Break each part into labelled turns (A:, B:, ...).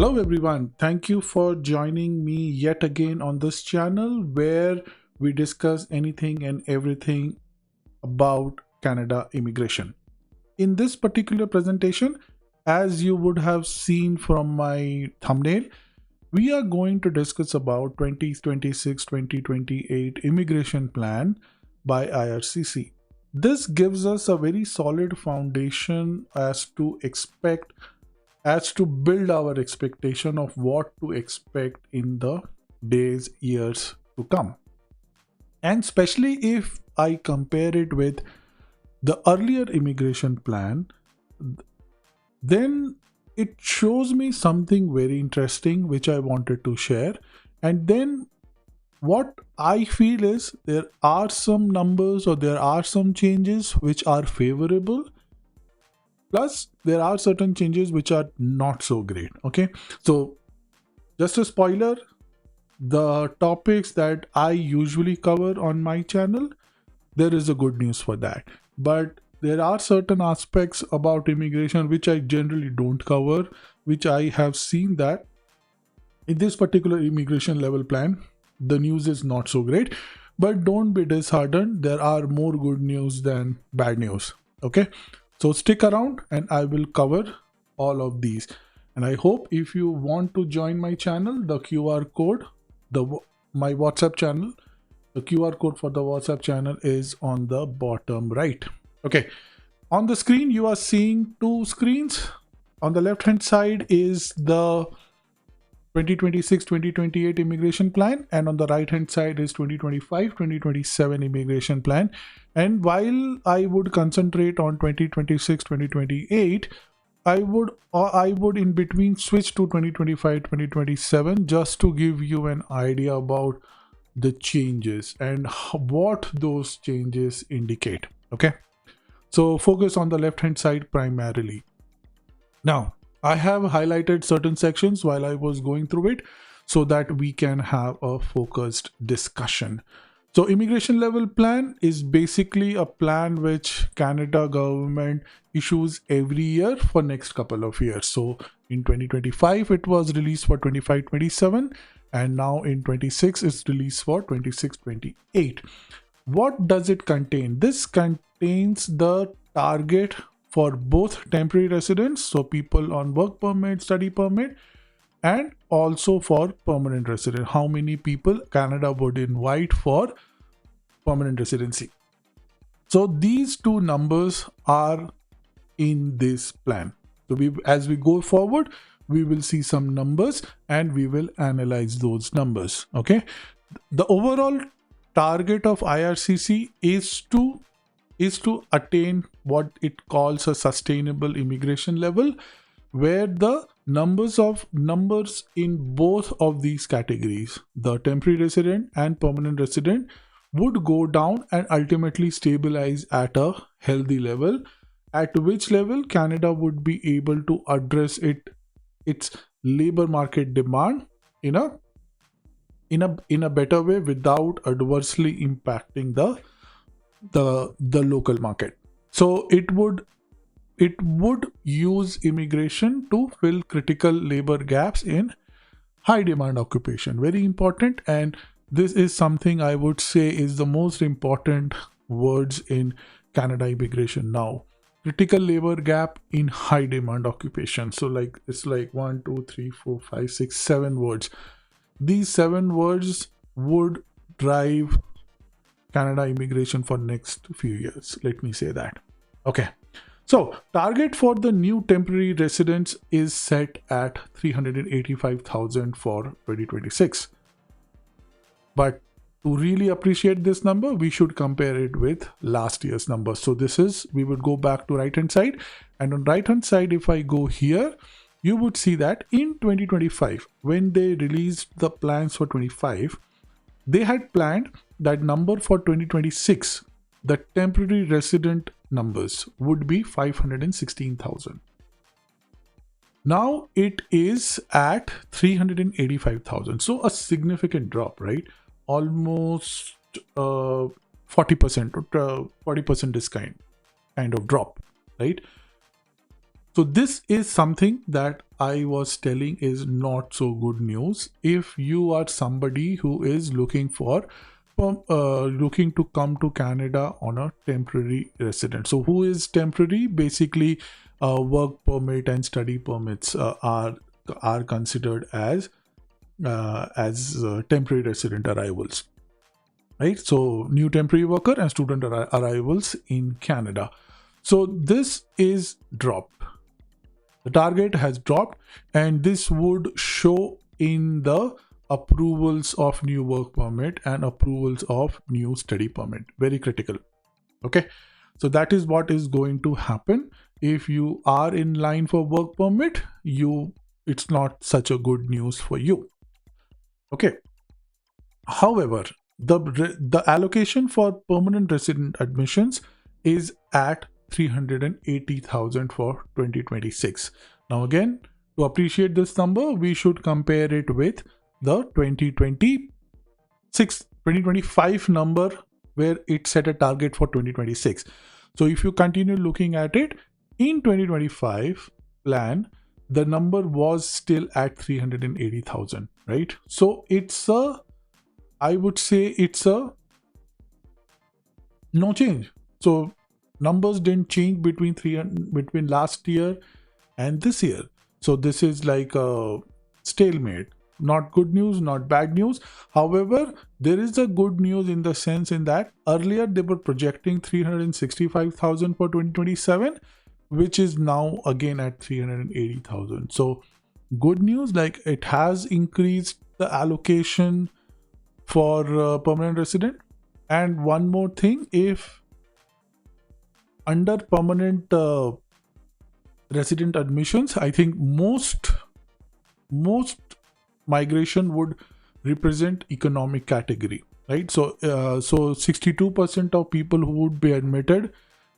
A: Hello everyone, thank you for joining me yet again on this channel where we discuss anything and everything about Canada immigration. In this particular presentation, as you would have seen from my thumbnail, we are going to discuss about 2026-2028 immigration plan by IRCC. This gives us a very solid foundation as to build our expectation of what to expect in the years to come. And especially if I compare it with the earlier immigration plan, then it shows me something very interesting which I wanted to share. And then what I feel is there are some numbers or there are some changes which are favorable. Plus, there are certain changes which are not so great. Okay, so just a spoiler, the topics that I usually cover on my channel, there is a good news for that. But there are certain aspects about immigration which I generally don't cover, which I have seen that in this particular immigration level plan, the news is not so great. But don't be disheartened. There are more good news than bad news. Okay. So stick around and I will cover all of these. And I hope if you want to join my channel, the QR code, my WhatsApp channel, the QR code for the WhatsApp channel is on the bottom right. Okay. On the screen, you are seeing two screens. On the left hand side is the 2026-2028 immigration plan, and on the right hand side is 2025-2027 immigration plan. And while I would concentrate on 2026-2028, I would in between switch to 2025-2027 just to give you an idea about the changes and what those changes indicate. Okay, so focus on the left hand side primarily. Now I have highlighted certain sections while I was going through it so that we can have a focused discussion. So immigration level plan is basically a plan which Canada government issues every year for next couple of years. So in 2025, it was released for 25-27, and now in 26, it's released for 26-28. What does it contain? This contains the target for both temporary residents, so people on work permit, study permit, and also for permanent resident. How many people Canada would invite for permanent residency? So these two numbers are in this plan. So as we go forward, we will see some numbers and we will analyze those numbers. Okay. The overall target of IRCC is to attain what it calls a sustainable immigration level, where the numbers in both of these categories, the temporary resident and permanent resident, would go down and ultimately stabilize at a healthy level, at which level Canada would be able to address its labor market demand in a better way without adversely impacting the local market. So it would use immigration to fill critical labor gaps in high demand occupation. Very important, and this is something I would say is the most important words in Canada immigration now. Critical labor gap in high demand occupation. So it's like 1, 2, 3, 4, 5, 6, 7 words. These 7 words would drive Canada immigration for next few years. Let me say that. Okay. So target for the new temporary residents is set at 385,000 for 2026. But to really appreciate this number, we should compare it with last year's number. So we would go back to right hand side, and on right hand side, if I go here, you would see that in 2025, when they released the plans for 25, they had planned that number for 2026, the temporary resident numbers would be 516,000. Now it is at 385,000. So a significant drop, right? Almost 40% is kind of drop, right? So this is something that I was telling is not so good news if you are somebody who is looking to come to Canada on a temporary resident. So who is temporary? Basically, work permit and study permits are considered as temporary resident arrivals, right? So new temporary worker and student arrivals in Canada. So this is dropped. The target has dropped, and this would show in the approvals of new work permit and approvals of new study permit. Very critical. Okay, so that is what is going to happen. If you are in line for work permit, it's not such a good news for you. Okay, however, the allocation for permanent resident admissions is at 380,000 for 2026. Now again, to appreciate this number, we should compare it with the 2025 number, where it set a target for 2026. So if you continue looking at it, in 2025 plan, the number was still at 380,000, right? So I would say it's a no change. So numbers didn't change between last year and this year. So this is like a stalemate. Not good news, not bad news. However, there is a good news in the sense in that earlier they were projecting 365,000 for 2027, which is now again at 380,000. So good news, like it has increased the allocation for permanent resident. And one more thing, if under permanent resident admissions, I think most migration would represent economic category, right? So 62% of people who would be admitted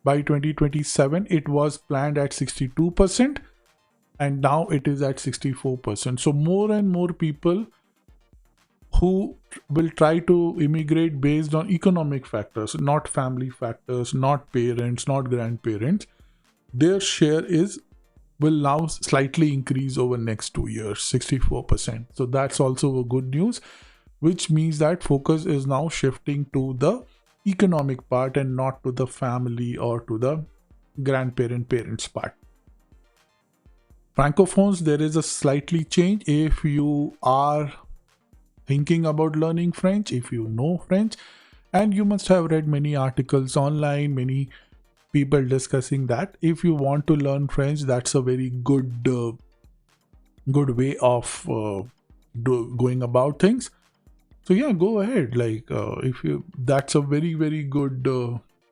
A: by 2027, it was planned at 62%, and now it is at 64%. So more and more people who will try to immigrate based on economic factors, not family factors, not parents, not grandparents, their share will now slightly increase over next 2 years, 64%. So that's also a good news, which means that focus is now shifting to the economic part and not to the family or to the parents part. Francophones, there is a slightly change. If you are thinking about learning French, if you know French, and you must have read many articles online, many people discussing that. If you want to learn French, that's a very good way of going about things. So yeah, go ahead. Like that's a very, very good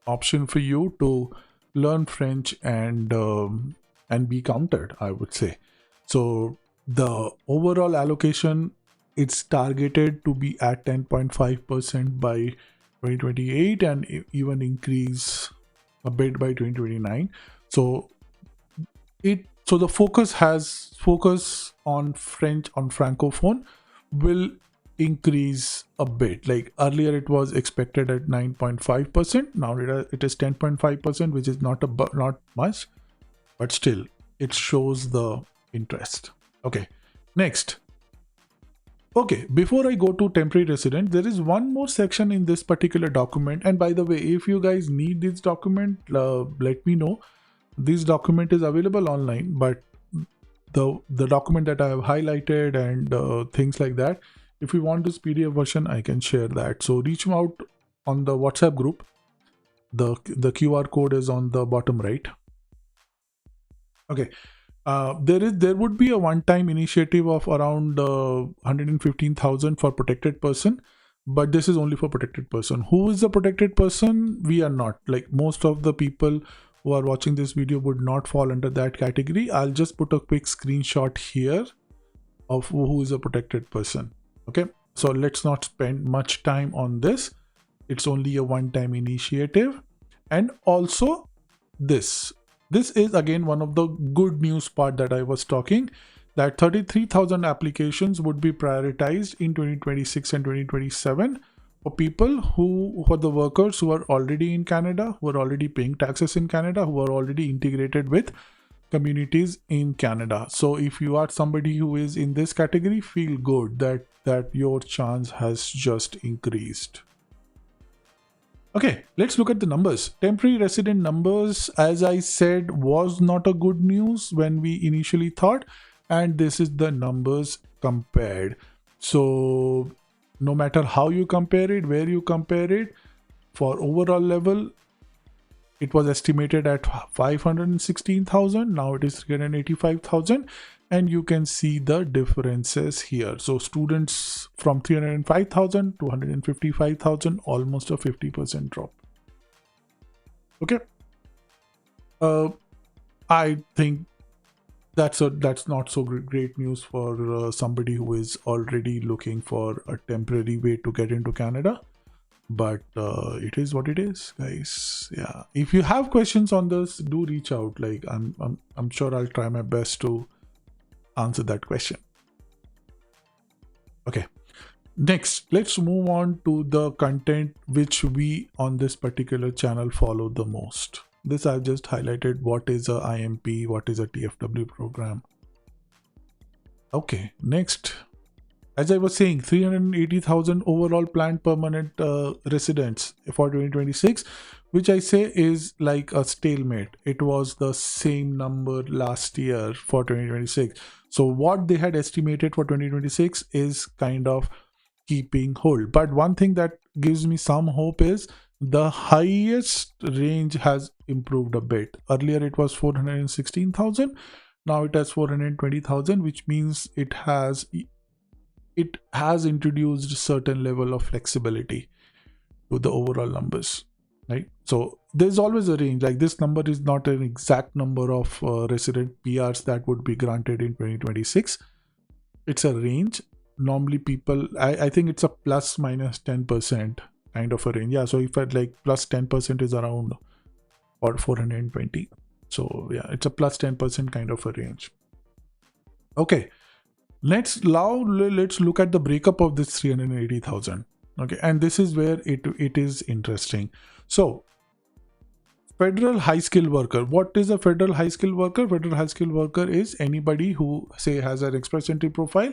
A: option for you to learn French and be counted, I would say. So the overall allocation, it's targeted to be at 10.5% by 2028 and even increase a bit by 2029. So the focus on French, on Francophone, will increase a bit. Like earlier it was expected at 9.5%, now it is 10.5%, which is not much, but still it shows the interest. Okay, next. Okay, before I go to temporary resident, there is one more section in this particular document. And by the way, if you guys need this document, let me know. This document is available online, but the document that I have highlighted and things like that, if you want this PDF version, I can share that. So reach out on the WhatsApp group. The QR code is on the bottom right. Okay. There would be a one-time initiative of around 115,000 for protected person, but this is only for protected person. Who is the protected person? We are not. Like most of the people who are watching this video would not fall under that category. I'll just put a quick screenshot here of who is a protected person. Okay, so let's not spend much time on this. It's only a one-time initiative. And also this is again one of the good news part that I was talking, that 33,000 applications would be prioritized in 2026 and 2027 for people for the workers who are already in Canada, who are already paying taxes in Canada, who are already integrated with communities in Canada. So if you are somebody who is in this category, feel good that your chance has just increased. Okay, let's look at the numbers. Temporary resident numbers, as I said, was not a good news when we initially thought, and this is the numbers compared. So no matter how you compare it, where you compare it, for overall level, it was estimated at 516,000. Now it is 385,000, and you can see the differences here. So students from 305,000 to 155,000, almost a 50% drop. Okay. I think that's not so great news for somebody who is already looking for a temporary way to get into Canada. But it is what it is, guys. Yeah, if you have questions on this, do reach out. Like I'm sure I'll try my best to answer that question. Okay, next let's move on to the content which we on this particular channel follow the most. This I've just highlighted. What is a IMP? What is a TFW program? Okay, next, as I was saying, 380,000 overall planned permanent residents for 2026, which I say is like a stalemate. It was the same number last year for 2026. So what they had estimated for 2026 is kind of keeping hold. But one thing that gives me some hope is the highest range has improved a bit. Earlier it was 416,000. Now it has 420,000, which means it has introduced certain level of flexibility to the overall numbers, right? So there's always a range. Like this number is not an exact number of resident PRs that would be granted in 2026. It's a range. Normally people, I think it's a plus minus 10% kind of a range. Yeah, so if I like plus 10% is around or 420. So yeah, it's a plus 10% kind of a range. Okay. Let's look at the breakup of this 380,000. Okay, and this is where it is interesting. So federal high skilled worker. What is a federal high skilled worker? Federal high skilled worker is anybody who say has an express entry profile,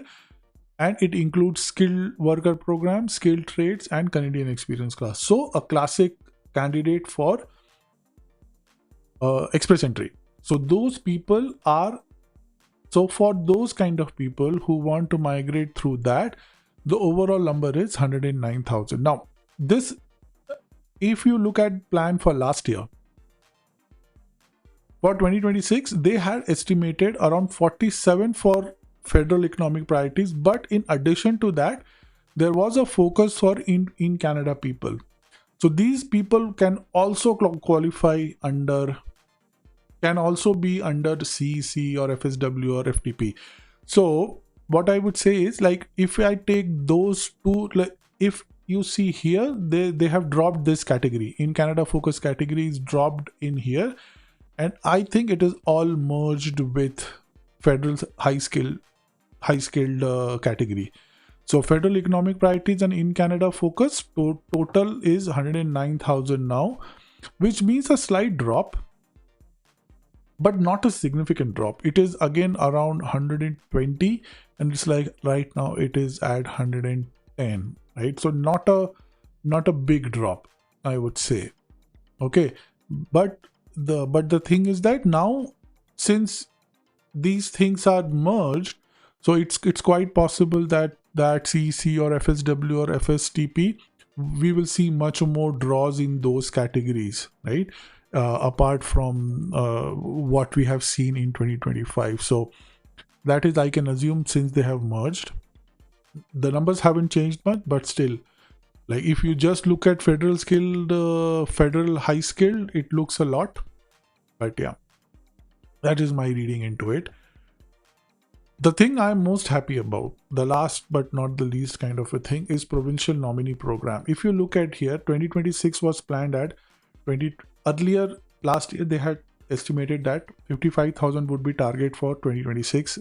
A: and it includes skilled worker program, skilled trades, and Canadian experience class. So a classic candidate for express entry. So those people are. So for those kind of people who want to migrate through that, the overall number is 109,000. Now, this, if you look at plan for last year, for 2026, they had estimated around 47 for federal economic priorities. But in addition to that, there was a focus for in Canada people. So these people can also qualify under, can also be under CEC or FSW or FTP. So what I would say is, like, if I take those two, like if you see here, they have dropped this category. In Canada focus category is dropped in here, and I think it is all merged with federal high skilled category. So federal economic priorities and in Canada focus total is 109,000 now, which means a slight drop, but not a significant drop. It is again around 120, and it's like right now it is at 110, right? So not a big drop, I would say. Okay, but the thing is that now, since these things are merged, so it's quite possible that CEC or FSW or FSTP, we will see much more draws in those categories, right? Apart from what we have seen in 2025. So that is, I can assume, since they have merged, the numbers haven't changed much, but still, like if you just look at federal skilled, federal high skilled, it looks a lot. But yeah, that is my reading into it. The thing I'm most happy about, the last but not the least kind of a thing, is provincial nominee program. If you look at here, 2026 was planned at 20. Earlier, last year, they had estimated that 55,000 would be target for 2026.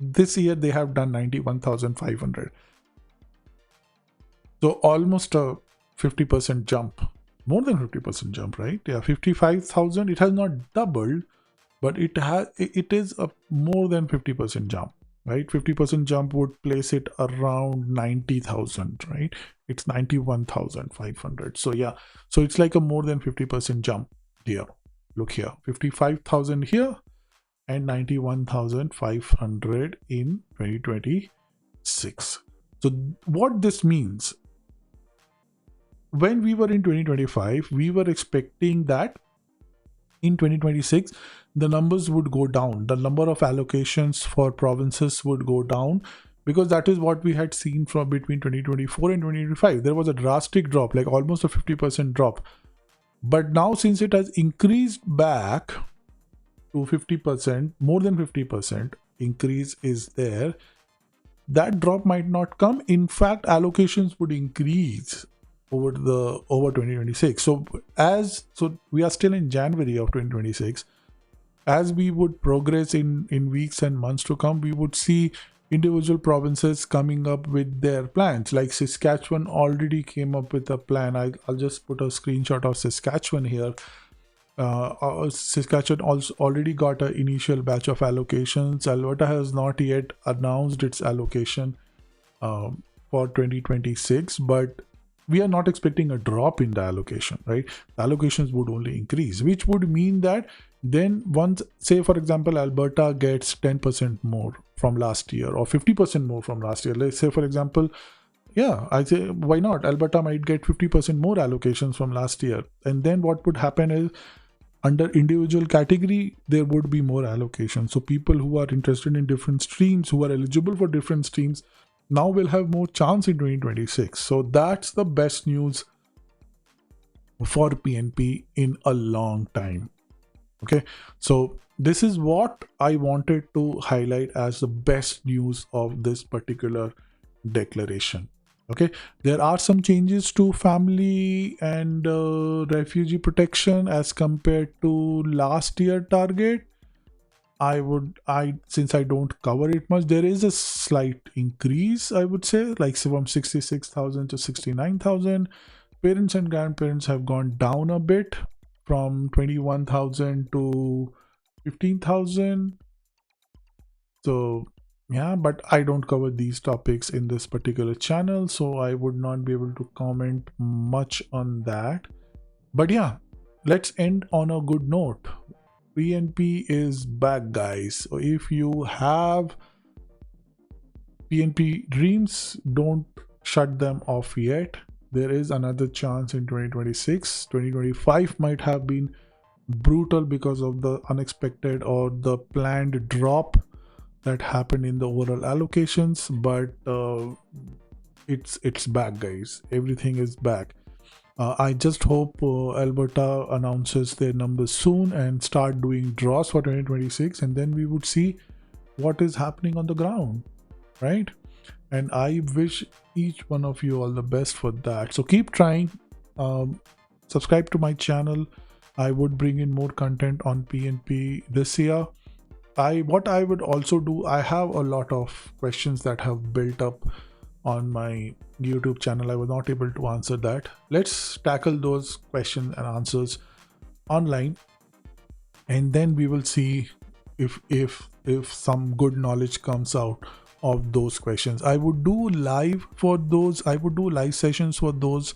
A: This year, they have done 91,500. So almost a 50% jump, more than 50% jump, right? Yeah, 55,000. It has not doubled, but it is a more than 50% jump, right? 50% jump would place it around 90,000, right? It's 91,500. So yeah, so it's like a more than 50% jump here. Look here, 55,000 here and 91,500 in 2026. So what this means, when we were in 2025, we were expecting that in 2026 the numbers would go down, the number of allocations for provinces would go down, because that is what we had seen from between 2024 and 2025. There was a drastic drop, like almost a 50% drop. But now, since it has increased back to 50%, more than 50% increase is there, that drop might not come. In fact, allocations would increase over 2026. So we are still in January of 2026. As we would progress in weeks and months to come, we would see individual provinces coming up with their plans. Like Saskatchewan already came up with a plan. I'll just put a screenshot of Saskatchewan here. Saskatchewan also already got an initial batch of allocations. Alberta has not yet announced its allocation for 2026, but we are not expecting a drop in the allocation, right? The allocations would only increase, which would mean that then once, say for example, Alberta gets 10% more from last year or 50% more from last year. Let's say for example, yeah, I say why not? Alberta might get 50% more allocations from last year. And then what would happen is, under individual category, there would be more allocations. So people who are interested in different streams, who are eligible for different streams, now will have more chance in 2026. So that's the best news for PNP in a long time. Okay, so this is what I wanted to highlight as the best news of this particular declaration. Okay, there are some changes to family and refugee protection as compared to last year target. Since I don't cover it much, there is a slight increase, I would say, like from 66,000 to 69,000. Parents and grandparents have gone down a bit from 21,000 to 15,000. So yeah, but I don't cover these topics in this particular channel, so I would not be able to comment much on that. But yeah, let's end on a good note. PNP is back, guys. So if you have PNP dreams, don't shut them off yet. There is another chance in 2026. 2025 might have been brutal because of the unexpected or the planned drop that happened in the overall allocations, but it's back, guys. Everything is back. I just hope Alberta announces their numbers soon and start doing draws for 2026, and then we would see what is happening on the ground, right? And I wish each one of you all the best for that. So keep trying. Subscribe to my channel. I would bring in more content on PNP this year. What I would also do, I have a lot of questions that have built up on my YouTube channel. I was not able to answer that. Let's tackle those questions and answers online, and then we will see if some good knowledge comes out of those questions. I would do live for those. I would do live sessions for those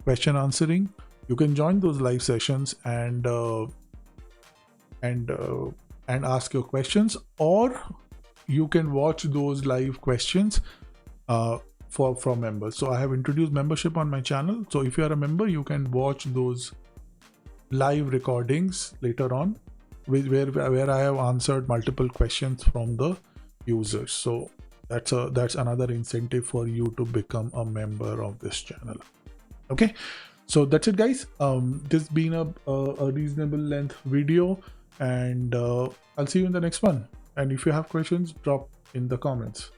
A: question answering. You can join those live sessions and ask your questions, or you can watch those live questions from members. So I have introduced membership on my channel. So if you are a member, you can watch those live recordings later on, where I have answered multiple questions from the users. So that's another incentive for you to become a member of this channel. Okay, so that's it, guys. This has been a reasonable length video, and I'll see you in the next one. And if you have questions, drop in the comments.